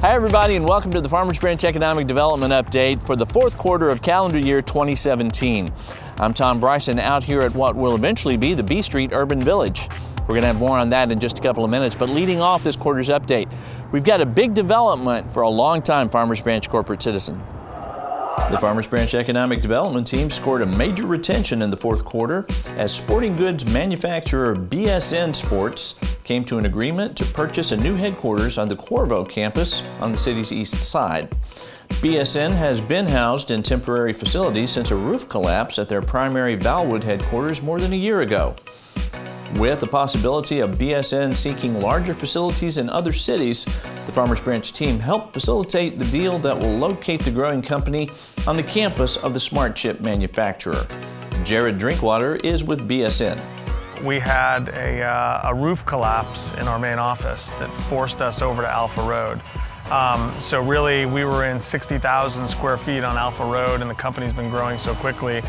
Hi everybody, and welcome to the Farmers Branch Economic Development Update for the fourth quarter of calendar year 2017. I'm Tom Bryson out here at what will eventually be the B Street Urban Village. We're going to have more on that in just a couple of minutes, but leading off this quarter's update, we've got a big development for a longtime Farmers Branch corporate citizen. The Farmers Branch Economic Development Team scored a major retention in the fourth quarter as sporting goods manufacturer BSN Sports came to an agreement to purchase a new headquarters on the Corvo campus on the city's east side. BSN has been housed in temporary facilities since a roof collapse at their primary Valwood headquarters more than a year ago. With the possibility of BSN seeking larger facilities in other cities, the Farmers Branch team helped facilitate the deal that will locate the growing company on the campus of the smart chip manufacturer. Jared Drinkwater is with BSN. We had a roof collapse in our main office that forced us over to Alpha Road. So really, we were in 60,000 square feet on Alpha Road, and the company's been growing so quickly.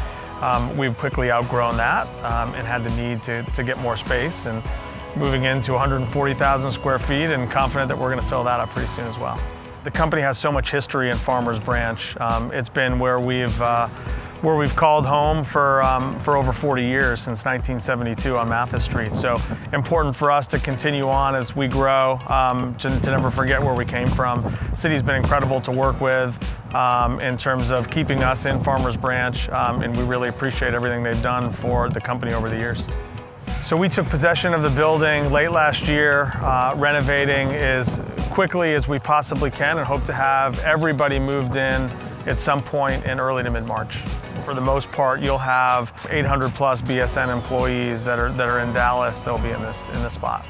We've quickly outgrown that and had the need to get more space, and moving into 140,000 square feet, and confident that we're going to fill that up pretty soon as well. The company has so much history in Farmers Branch. It's been where we've called home for over 40 years, since 1972 on Mathis Street. So important for us to continue on as we grow, to never forget where we came from. The city's been incredible to work with in terms of keeping us in Farmers Branch, and we really appreciate everything they've done for the company over the years. So we took possession of the building late last year, renovating as quickly as we possibly can, and hope to have everybody moved in at some point in early to mid-March. For the most part, you'll have 800 plus BSN employees that are in Dallas. They'll be in this spot.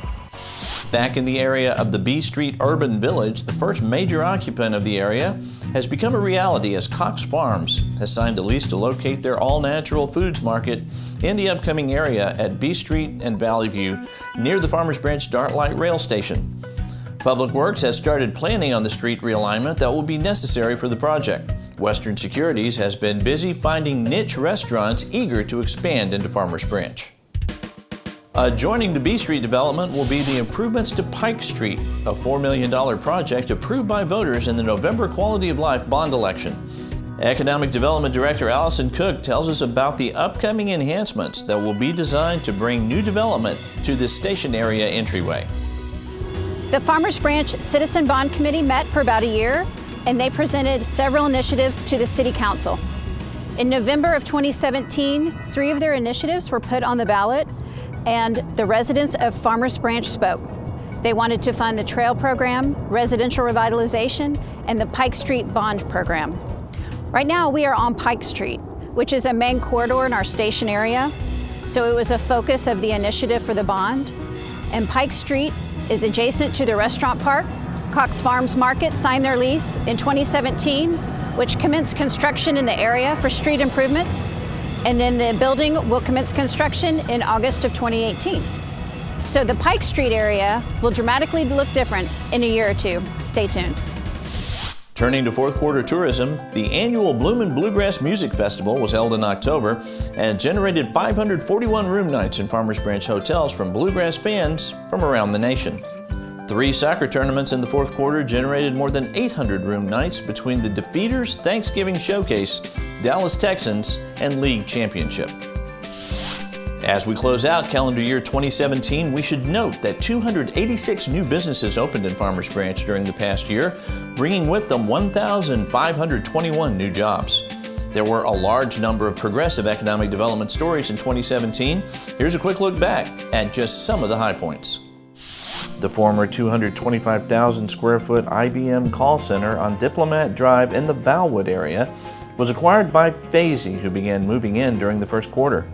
Back in the area of the B Street Urban Village, the first major occupant of the area has become a reality as Cox Farms has signed a lease to locate their all-natural foods market in the upcoming area at B Street and Valley View near the Farmers Branch Dartlight Rail Station. Public Works has started planning on the street realignment that will be necessary for the project. Western Securities has been busy finding niche restaurants eager to expand into Farmers Branch. Adjoining the B Street development will be the improvements to Pike Street, a $4 million project approved by voters in the November Quality of Life bond election. Economic Development Director Allison Cook tells us about the upcoming enhancements that will be designed to bring new development to this station area entryway. The Farmers Branch Citizen Bond Committee met for about a year, and they presented several initiatives to the City Council. In November of 2017, 3 of their initiatives were put on the ballot, and the residents of Farmers Branch spoke. They wanted to fund the trail program, residential revitalization, and the Pike Street Bond program. Right now, we are on Pike Street, which is a main corridor in our station area, so it was a focus of the initiative for the bond. And Pike Street is adjacent to the restaurant park. Cox Farms Market signed their lease in 2017, which commenced construction in the area for street improvements, and then the building will commence construction in August of 2018. So the Pike Street area will dramatically look different in a year or two. Stay tuned. Turning to fourth quarter tourism, the annual Bloomin' Bluegrass Music Festival was held in October and generated 541 room nights in Farmers Branch hotels from bluegrass fans from around the nation. 3 soccer tournaments in the fourth quarter generated more than 800 room nights between the Defeaters Thanksgiving Showcase, Dallas Texans, and League Championship. As we close out calendar year 2017, we should note that 286 new businesses opened in Farmers Branch during the past year, bringing with them 1,521 new jobs. There were a large number of progressive economic development stories in 2017. Here's a quick look back at just some of the high points. The former 225,000 square foot IBM call center on Diplomat Drive in the Valwood area was acquired by Fazy, who began moving in during the first quarter.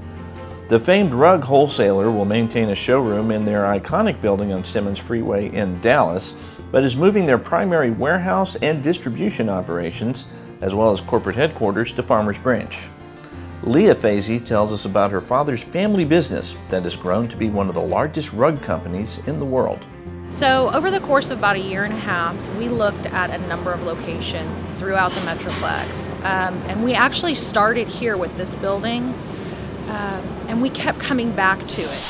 The famed rug wholesaler will maintain a showroom in their iconic building on Stemmons Freeway in Dallas, but is moving their primary warehouse and distribution operations, as well as corporate headquarters, to Farmers Branch. Leah Fazy tells us about her father's family business that has grown to be one of the largest rug companies in the world. So over the course of about a year and a half, we looked at a number of locations throughout the Metroplex. And we actually started here with this building, and we kept coming back to it.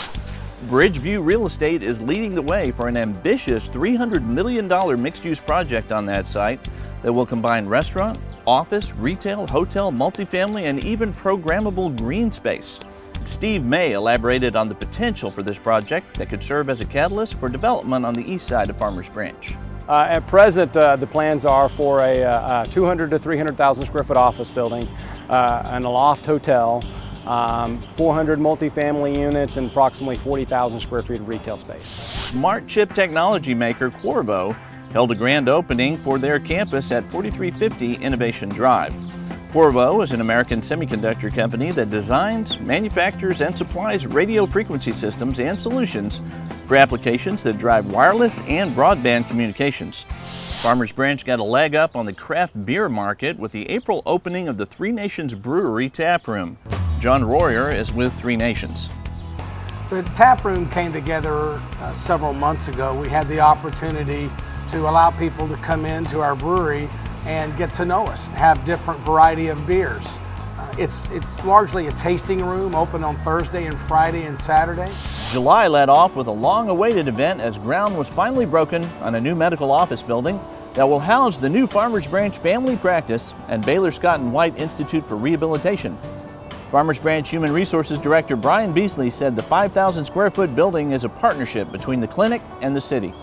Bridgeview Real Estate is leading the way for an ambitious $300 million mixed-use project on that site that will combine restaurant, office, retail, hotel, multifamily, and even programmable green space. Steve May elaborated on the potential for this project that could serve as a catalyst for development on the east side of Farmers Branch. At present, the plans are for a 200 to 300,000 square foot office building, and a loft hotel, 400 multifamily units, and approximately 40,000 square feet of retail space. Smart chip technology maker Qorvo held a grand opening for their campus at 4350 Innovation Drive. Qorvo is an American semiconductor company that designs, manufactures, and supplies radio frequency systems and solutions for applications that drive wireless and broadband communications. Farmers Branch got a leg up on the craft beer market with the April opening of the Three Nations Brewery tap room. John Royer is with Three Nations. The tap room came together several months ago. We had the opportunity to allow people to come into our brewery and get to know us, have different variety of beers. It's largely a tasting room, open on Thursday and Friday and Saturday. July led off with a long-awaited event as ground was finally broken on a new medical office building that will house the new Farmers Branch Family Practice and Baylor Scott & White Institute for Rehabilitation. Farmers Branch Human Resources Director Brian Beasley said the 5,000 square foot building is a partnership between the clinic and the city.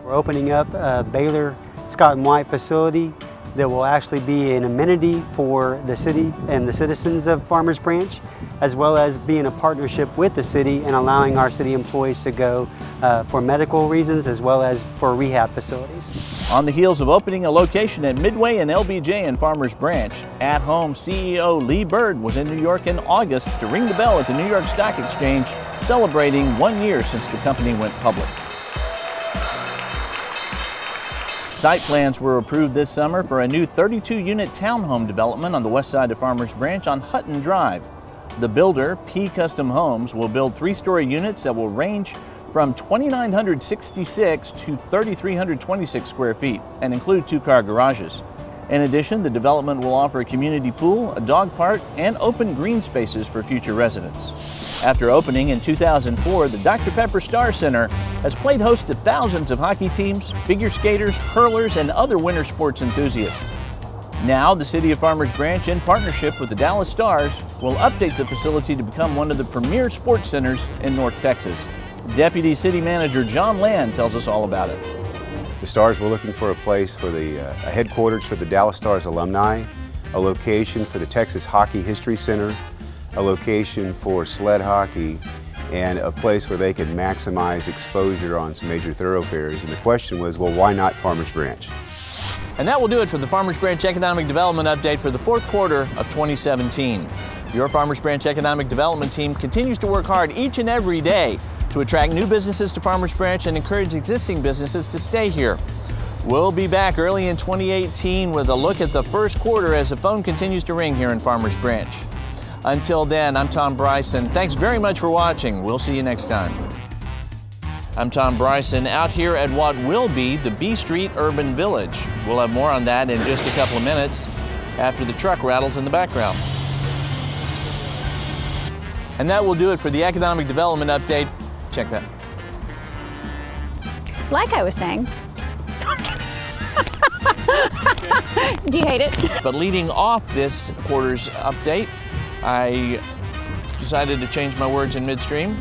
We're opening up a Baylor Scott & White facility that will actually be an amenity for the city and the citizens of Farmers Branch, as well as being a partnership with the city and allowing our city employees to go for medical reasons as well as for rehab facilities. On the heels of opening a location at Midway and LBJ in Farmers Branch, at-home CEO Lee Bird was in New York in August to ring the bell at the New York Stock Exchange, celebrating 1 year since the company went public. Site plans were approved this summer for a new 32-unit townhome development on the west side of Farmers Branch on Hutton Drive. The builder, P Custom Homes, will build 3-story units that will range from 2,966 to 3,326 square feet and include 2-car garages. In addition, the development will offer a community pool, a dog park, and open green spaces for future residents. After opening in 2004, the Dr. Pepper Star Center has played host to thousands of hockey teams, figure skaters, hurlers, and other winter sports enthusiasts. Now, the City of Farmers Branch, in partnership with the Dallas Stars, will update the facility to become one of the premier sports centers in North Texas. Deputy City Manager John Land tells us all about it. The Stars were looking for a place for a headquarters for the Dallas Stars alumni, a location for the Texas Hockey History Center, a location for sled hockey, and a place where they could maximize exposure on some major thoroughfares. And the question was, well, why not Farmers Branch? And that will do it for the Farmers Branch Economic Development Update for the fourth quarter of 2017. Your Farmers Branch Economic Development team continues to work hard each and every day to attract new businesses to Farmers Branch and encourage existing businesses to stay here. We'll be back early in 2018 with a look at the first quarter as the phone continues to ring here in Farmers Branch. Until then, I'm Tom Bryson. Thanks very much for watching. We'll see you next time. I'm Tom Bryson out here at what will be the B Street Urban Village. We'll have more on that in just a couple of minutes after the truck rattles in the background. And that will do it for the Economic Development Update. Check that. Like I was saying. Do you hate it? But leading off this quarter's update, I decided to change my words in midstream.